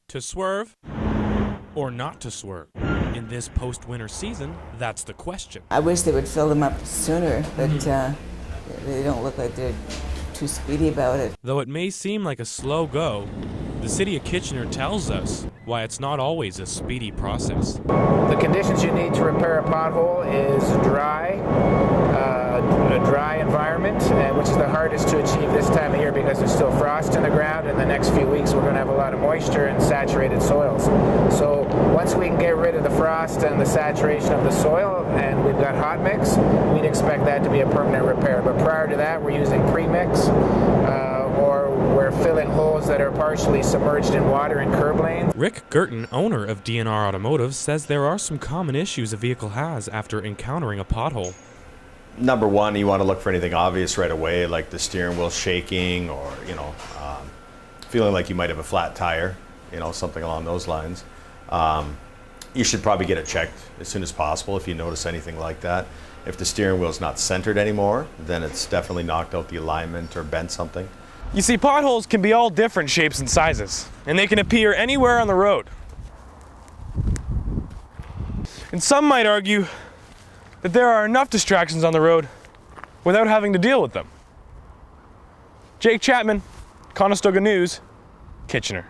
To swerve or not to swerve? In this post-winter season, that's the question. I wish they would fill them up sooner, but they don't look like they're too speedy about it. Though it may seem like a slow go, the city of Kitchener tells us why it's not always a speedy process. The conditions you need to repair a pothole is dry, a dry environment, which is the hardest to achieve this time of year because there's still frost in the ground. In the next few weeks we're going to have a lot of moisture and saturated soils. So once we can get rid of the frost and the saturation of the soil and we've got hot mix, we'd expect that to be a permanent repair. But prior to that we're using pre-mix or we're filling holes that are partially submerged in water in curb lanes. Rick Girton, owner of DNR Automotive, says there are some common issues a vehicle has after encountering a pothole. Number one, you want to look for anything obvious right away, like the steering wheel shaking or, feeling like you might have a flat tire, something along those lines. You should probably get it checked as soon as possible if you notice anything like that. If the steering wheel is not centered anymore, then it's definitely knocked out the alignment or bent something. You see, potholes can be all different shapes and sizes, and they can appear anywhere on the road. And some might argue that there are enough distractions on the road without having to deal with them. Jake Chapman, Conestoga News, Kitchener.